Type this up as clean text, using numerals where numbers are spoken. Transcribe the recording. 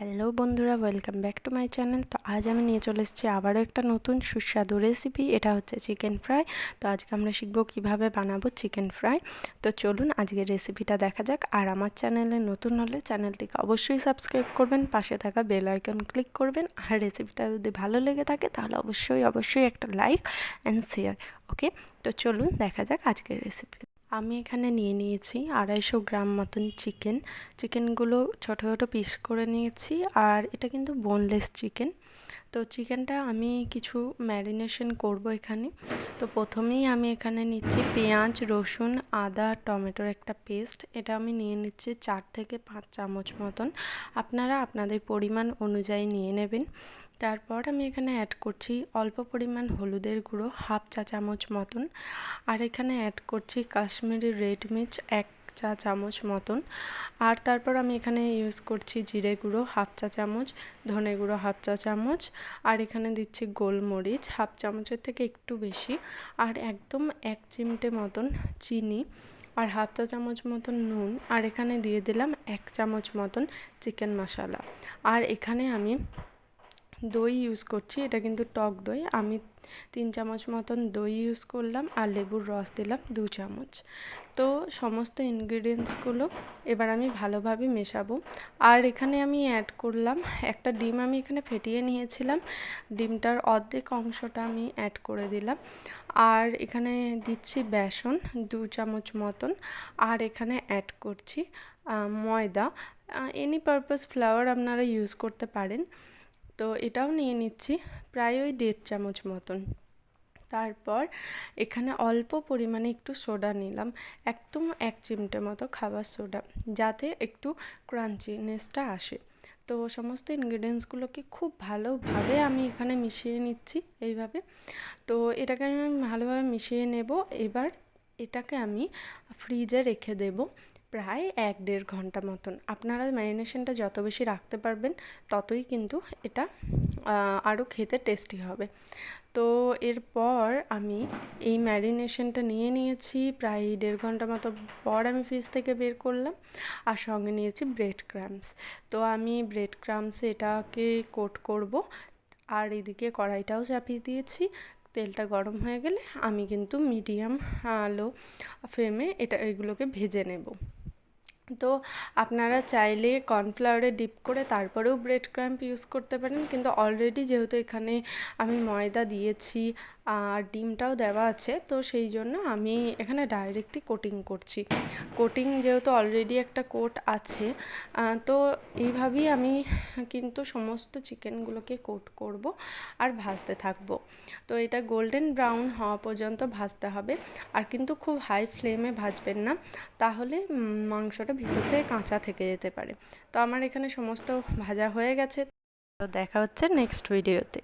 Hello বন্ধুরা, welcome back to my channel. তো আজ আমি নিয়ে চলে এসেছি আবারও একটা নতুন সুস্বাদু রেসিপি। এটা হচ্ছে চিকেন ফ্রাই। তো আজকে আমরা শিখবো কিভাবে বানাবো চিকেন ফ্রাই। তো চলুন আজকের রেসিপিটা দেখা যাক। আর আমার চ্যানেলে নতুন হলে চ্যানেলটিকে অবশ্যই সাবস্ক্রাইব করবেন, পাশে থাকা বেল আইকন ক্লিক করবেন। আর রেসিপিটা যদি ভালো লেগে থাকে তাহলে অবশ্যই একটা লাইক অ্যান্ড শেয়ার। ওকে, তো চলুন দেখা যাক আজকের রেসিপি। আমি এখানে নিয়ে নিয়েছি 250 গ্রাম মতন চিকেনগুলো ছোটো ছোটো পিস করে নিয়েছি। আর এটা কিন্তু বোনলেস চিকেন। তো চিকেনটা আমি কিছু ম্যারিনেশন করব এখানে। তো প্রথমেই আমি এখানে নিচ্ছি পেঁয়াজ, রসুন, আদা, টমেটোর একটা পেস্ট। এটা আমি নিয়ে নিচ্ছি 4 থেকে 5 চামচ মতন। আপনারা আপনাদের পরিমাণ অনুযায়ী নিয়ে নেবেন। তারপর আমি এখানে অ্যাড করছি অল্প পরিমাণ হলুদের গুঁড়ো, 1/2 চা চামচ মতন। আর এখানে অ্যাড করছি কাশ্মীরি রেড মির্চ 1 চা চামচ মতন। আর তারপর আমি এখানে ইউজ করছি জিরে গুঁড়ো 1/2 চা চামচ, ধনে গুঁড়ো 1/2 চা চামচ। আর এখানে দিচ্ছি গোলমরিচ 1/2 চামচের থেকে একটু বেশি। আর একদম 1 চিমটে মতন চিনি, আর 1/2 চা চামচ মতন নুন। আর এখানে দিয়ে দিলাম 1 চামচ মতন চিকেন মশলা। আর এখানে আমি দই ইউজ করছি। এটা কিন্তু টক দই। আমি 3 চামচ মতন দই ইউজ করলাম, আর লেবুর রস দিলাম 2 চামচ। তো সমস্ত ইনগ্রিডিয়েন্টসগুলো এবার আমি ভালোভাবে মেশাবো। আর এখানে আমি অ্যাড করলাম একটা ডিম। আমি এখানে ফেটিয়ে নিয়েছিলাম, ডিমটার অর্ধেক অংশটা আমি অ্যাড করে দিলাম। আর এখানে দিচ্ছি বেসন 2 চামচ মতন। আর এখানে অ্যাড করছি ময়দা, এনি পারপাস ফ্লাওয়ার আপনারা ইউজ করতে পারেন। তো এটাও নিয়ে নিচ্ছি প্রায় ওই 1.5 চামচ মতন। তারপর এখানে অল্প পরিমাণে একটু সোডা নিলাম, একদম 1 চিমটে মতো খাবার সোডা, যাতে একটু ক্রাঞ্চিনেসটা আসে। তো সমস্ত ইনগ্রিডিয়েন্টসগুলোকে খুব ভালোভাবে আমি এখানে মিশিয়ে নিচ্ছি এইভাবে। তো এটাকে আমি ভালোভাবে মিশিয়ে নেব। এবার এটাকে আমি ফ্রিজে রেখে দেব প্রায় 1-1.5 ঘন্টা মতন। আপনারা ম্যারিনেশনটা যত বেশি রাখতে পারবেন ততই কিন্তু এটা আরও খেতে টেস্টি হবে। তো এরপর আমি এই ম্যারিনেশনটা নিয়ে নিয়েছি, প্রায় 1.5 ঘন্টা মতো পর আমি ফ্রিজ থেকে বের করলাম। আর সঙ্গে নিয়েছি ব্রেড ক্রাম্বস। তো আমি ব্রেড ক্রাম্বসে এটাকে কোট করব। আর এদিকে কড়াইটাও চাপিয়ে দিয়েছি। তেলটা গরম হয়ে গেলে আমি কিন্তু মিডিয়াম লো ফ্লেমে এগুলোকে ভেজে নেব। তো আপনারা চাইলে কর্নফ্লাওয়ারে ডিপ করে তারপরেও ব্রেড ক্রাম্ব ইউজ করতে পারেন, কিন্তু অলরেডি যেহেতু এখানে আমি ময়দা দিয়েছি আর ডিমটাও দেওয়া আছে, তো সেই জন্য আমি এখানে ডাইরেক্টই কোটিং করছি। কোটিং যেহেতু অলরেডি একটা কোট আছে, তো এইভাবেই আমি কিন্তু সমস্ত চিকেনগুলোকে কোট করব আর ভাজতে থাকব। তো এটা গোল্ডেন ব্রাউন হওয়া পর্যন্ত ভাজতে হবে। আর কিন্তু খুব হাই ফ্লেমে ভাজবেন না, তাহলে মাংসটা ভিতর থেকে কাঁচা থেকে যেতে পারে। তো আমার এখানে সমস্ত ভাজা হয়ে গেছে। তো দেখা হচ্ছে নেক্সট ভিডিওতে।